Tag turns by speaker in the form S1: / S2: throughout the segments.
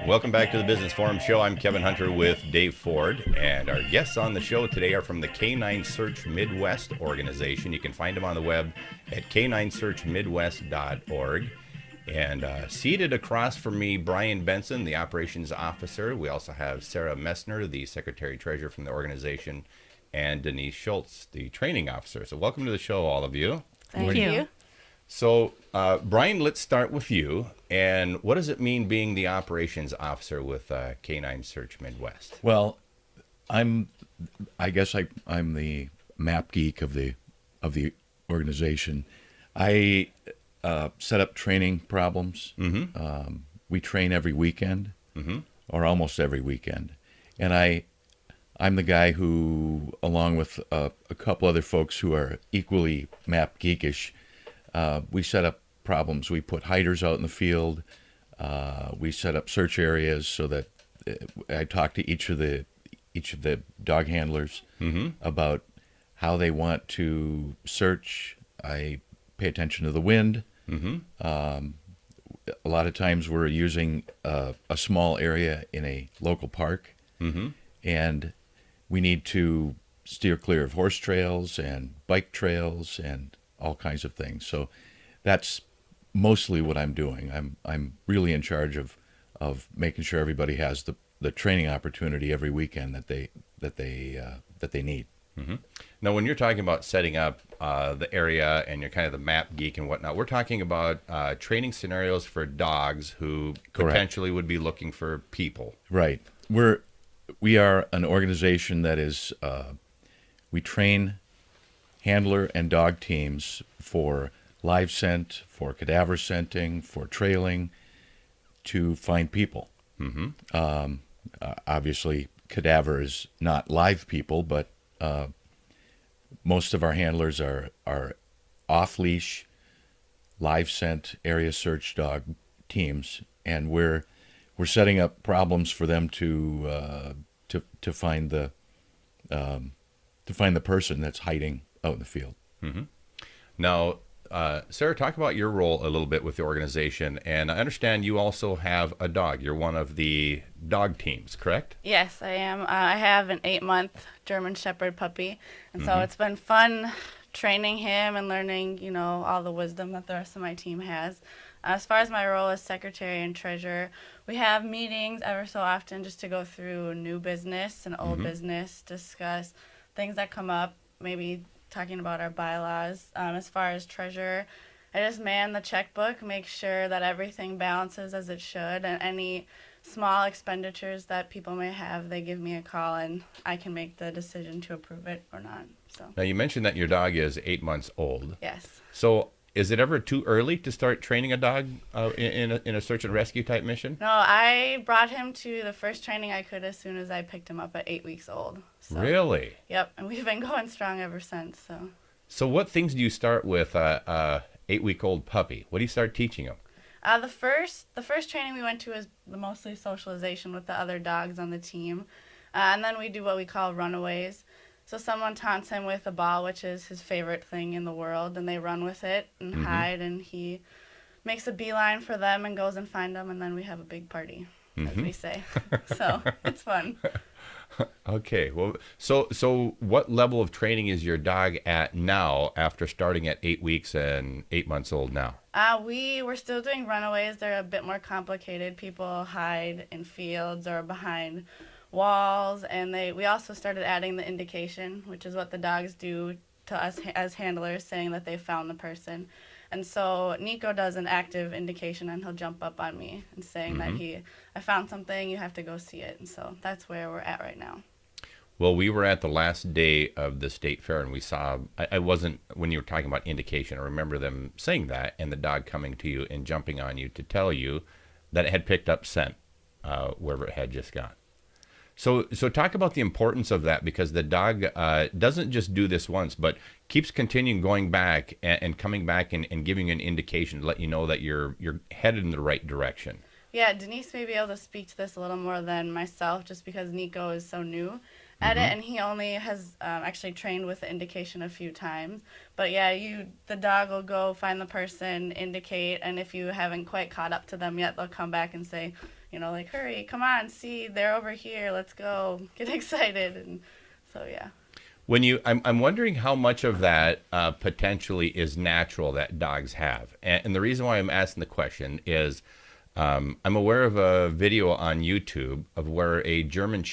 S1: Welcome back to the Business Forum Show. I'm Kevin Hunter with Dave Ford, and our guests on the show today are from the Canine Search Midwest organization. You can find them on the web at caninesearchmidwest.org. And seated across from me, Brian Benson, the operations officer. We also have Sarah Messner, the secretary-treasurer from the organization, and Denise Schultz, the training officer. So welcome to the show, all of you.
S2: Thank you.
S1: So, Brian, let's start with you. And what does it mean being the operations officer with Canine Search Midwest?
S3: Well, I guess I'm the map geek of the organization. I set up training problems.
S1: Mm-hmm.
S3: We train every weekend,
S1: Mm-hmm.
S3: or almost every weekend, and I'm the guy who, along with a couple other folks who are equally map geekish, we set up problems. We put hiders out in the field. We set up search areas so that I talk to each of the dog handlers
S1: Mm-hmm.
S3: about how they want to search. I pay attention to the wind.
S1: Mm-hmm.
S3: A lot of times we're using a small area in a local park,
S1: Mm-hmm.
S3: and we need to steer clear of horse trails and bike trails and all kinds of things. So that's mostly what I'm doing. I'm really in charge of making sure everybody has the training opportunity every weekend that they need.
S1: Mm-hmm. Now, when you're talking about setting up the area and you're kind of the map geek and whatnot, we're talking about training scenarios for dogs who
S3: Correct.
S1: potentially would be looking for people.
S3: Right. We are an organization that is we train handler and dog teams for live scent, for cadaver scenting, for trailing, to find people.
S1: Mm-hmm.
S3: Obviously, cadaver is not live people, but most of our handlers are off-leash, live scent, area search dog teams, and we're setting up problems for them to find the person that's hiding out in the field.
S1: Mm-hmm. Now, Sarah, talk about your role a little bit with the organization. And I understand you also have a dog. You're one of the dog teams, correct?
S2: Yes, I am. I have an 8-month German Shepherd puppy, and so
S1: Mhm.
S2: it's been fun training him and learning, all the wisdom that the rest of my team has. As far as my role as secretary and treasurer, we have meetings ever so often just to go through new business and old
S1: Mhm.
S2: business, discuss things that come up, maybe talking about our bylaws. As far as treasurer, I just man the checkbook, make sure that everything balances as it should, and any small expenditures that people may have, they give me a call, and I can make the decision to approve it or not. So,
S1: Now, you mentioned that your dog is 8 months old.
S2: yes.
S1: So is it ever too early to start training a dog in a search and rescue type mission?
S2: No, I brought him to the first training I could as soon as I picked him up at 8 weeks old. So,
S1: Really?
S2: Yep, and we've been going strong ever since.
S1: So what things do you start with a 8-week-old puppy? What do you start teaching him?
S2: The first training we went to was mostly socialization with the other dogs on the team, and then we do what we call runaways. So someone taunts him with a ball, which is his favorite thing in the world, and they run with it and
S1: Mhm.
S2: hide, and he makes a beeline for them and goes and find them, and then we have a big party, as
S1: Mhm.
S2: we say. So it's fun.
S1: Okay. Well, so what level of training is your dog at now after starting at 8 weeks and 8 months old now?
S2: We're still doing runaways. They're a bit more complicated. People hide in fields or behind walls, and we also started adding the indication, which is what the dogs do to us as handlers, saying that they found the person. And so Nico does an active indication, and he'll jump up on me and saying
S1: Mhm.
S2: that I found something, you have to go see it. And so that's where we're at right now.
S1: Well, we were at the last day of the state fair, and we saw, I wasn't, when you were talking about indication, I remember them saying that, and the dog coming to you and jumping on you to tell you that it had picked up scent wherever it had just gone. So talk about the importance of that, because the dog doesn't just do this once, but keeps continuing going back and coming back and giving you an indication to let you know that you're headed in the right direction.
S2: Yeah, Denise may be able to speak to this a little more than myself, just because Nico is so new at it, and he only has actually trained with the indication a few times. But yeah, the dog will go find the person, indicate, and if you haven't quite caught up to them yet, they'll come back and say, like, hurry, come on, see, they're over here, let's go, get excited. And so, yeah.
S1: I'm wondering how much of that potentially is natural that dogs have. And the reason why I'm asking the question is I'm aware of a video on YouTube of where a German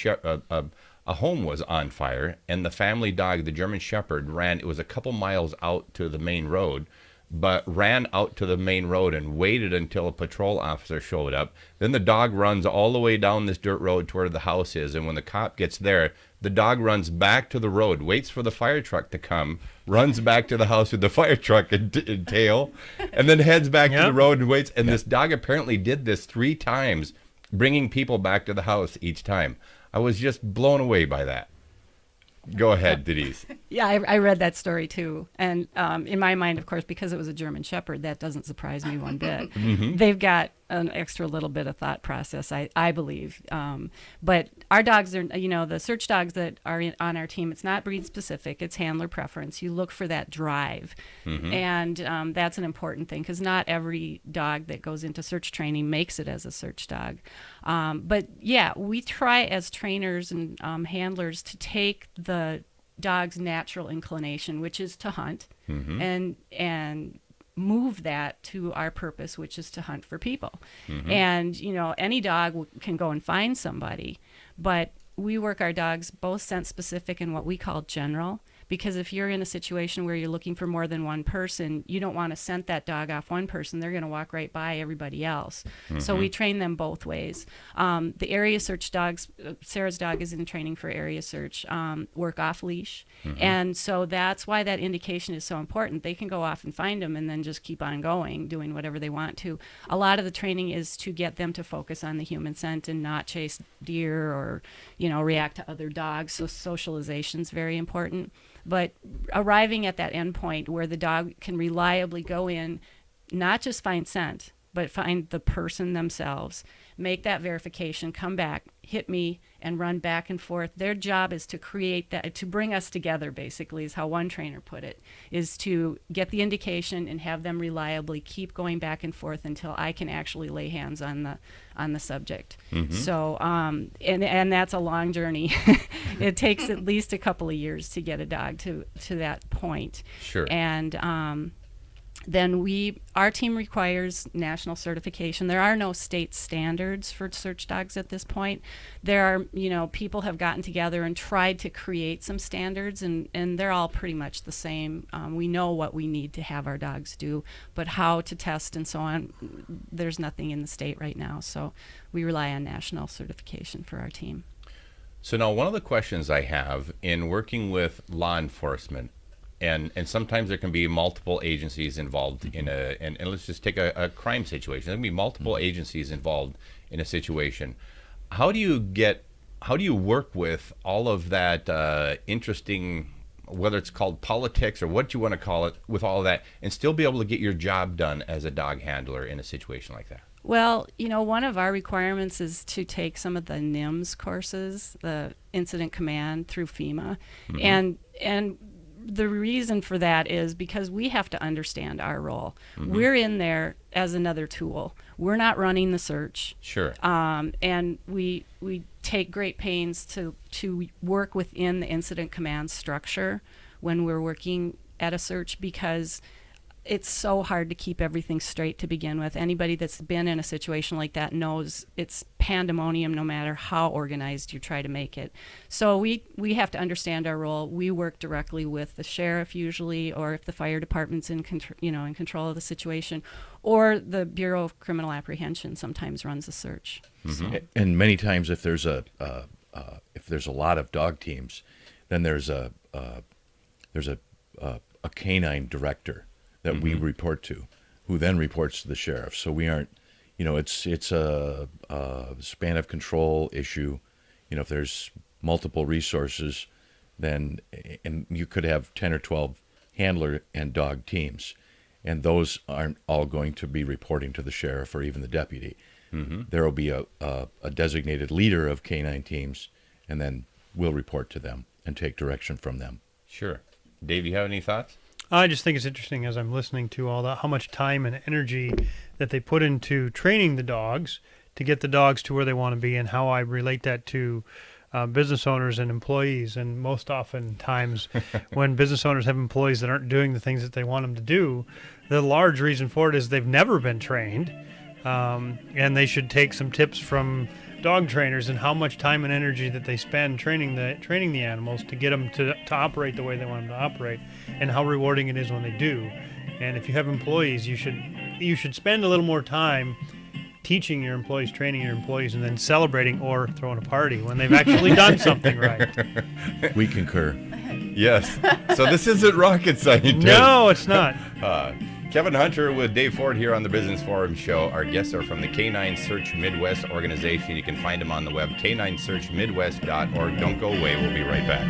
S1: a home was on fire, and the family dog, the German Shepherd, ran. It was a couple miles out to the main road, but ran out to the main road and waited until a patrol officer showed up. Then the dog runs all the way down this dirt road to where the house is, and when the cop gets there, the dog runs back to the road, waits for the fire truck to come, runs back to the house with the fire truck and tail, and then heads back to the road and waits. And this dog apparently did this 3 times, bringing people back to the house each time. I was just blown away by that. Go ahead, Denise.
S4: Yeah, I read that story too. And in my mind, of course, because it was a German Shepherd, that doesn't surprise me one bit. They've got an extra little bit of thought process, I believe. But our dogs are, the search dogs that are on our team, it's not breed specific, it's handler preference. You look for that drive. And that's an important thing because not every dog that goes into search training makes it as a search dog. But yeah, we try as trainers and handlers to take the dog's natural inclination, which is to hunt, and move that to our purpose, which is to hunt for people. And any dog can go and find somebody, but we work our dogs both scent specific and what we call general, because if you're in a situation where you're looking for more than one person, you don't want to scent that dog off one person. They're going to walk right by everybody else. So we train them both ways. The area search dogs, Sarah's dog is in training for area search, work off leash. And so that's why that indication is so important. They can go off and find them and then just keep on going, doing whatever they want to. A lot of the training is to get them to focus on the human scent and not chase deer or, react to other dogs. So socialization is very important. But arriving at that end point where the dog can reliably go in, not just find scent, but find the person themselves, make that verification, come back, hit me, and run back and forth. Their job is to create that, to bring us together, basically, is how one trainer put it, is to get the indication and have them reliably keep going back and forth until I can actually lay hands on the subject. So, and that's a long journey. It takes at least a couple of years to get a dog to that point.
S1: Sure.
S4: And then our team requires national certification. There are no state standards for search dogs at this point. There are, people have gotten together and tried to create some standards, and they're all pretty much the same. We know what we need to have our dogs do, but how to test and so on, there's nothing in the state right now. So we rely on national certification for our team.
S1: So now one of the questions I have in working with law enforcement, and sometimes there can be multiple agencies involved in and let's just take a crime situation. There can be multiple agencies involved in a situation. How do you work with all of that interesting, whether it's called politics or what you want to call it, with all of that, and still be able to get your job done as a dog handler in a situation like that?
S4: Well, one of our requirements is to take some of the NIMS courses, the Incident Command through FEMA, and the reason for that is because we have to understand our role. We're in there as another tool. We're not running the search.
S1: Sure.
S4: And we take great pains to work within the incident command structure when we're working at a search, because it's so hard to keep everything straight to begin with. Anybody that's been in a situation like that knows it's pandemonium no matter how organized you try to make it. So we have to understand our role. We work directly with the sheriff usually, or if the fire department's in control of the situation, or the Bureau of Criminal Apprehension sometimes runs a search. So.
S3: And many times, if there's a lot of dog teams, then there's a canine director that we report to, who then reports to the sheriff. So we aren't, it's a span of control issue. If there's multiple resources, then and you could have 10 or 12 handler and dog teams, and those aren't all going to be reporting to the sheriff or even the deputy. There will be a designated leader of canine teams, and then we'll report to them and take direction from them.
S1: Sure. Dave, you have any thoughts?
S5: I just think it's interesting as I'm listening to all that, how much time and energy that they put into training the dogs to get the dogs to where they want to be, and how I relate that to business owners and employees. And most often times when business owners have employees that aren't doing the things that they want them to do, the large reason for it is they've never been trained, and they should take some tips from dog trainers and how much time and energy that they spend training the animals to get them to operate the way they want them to operate, and how rewarding it is when they do. And if you have employees, you should spend a little more time teaching your employees, training your employees, and then celebrating or throwing a party when they've actually done something right.
S3: We concur.
S1: Yes. So this isn't rocket science.
S5: No, it's not.
S1: Kevin Hunter with Dave Ford here on the Business Forum Show. Our guests are from the Canine Search Midwest organization. You can find them on the web, k9searchmidwest.org. Don't go away. We'll be right back.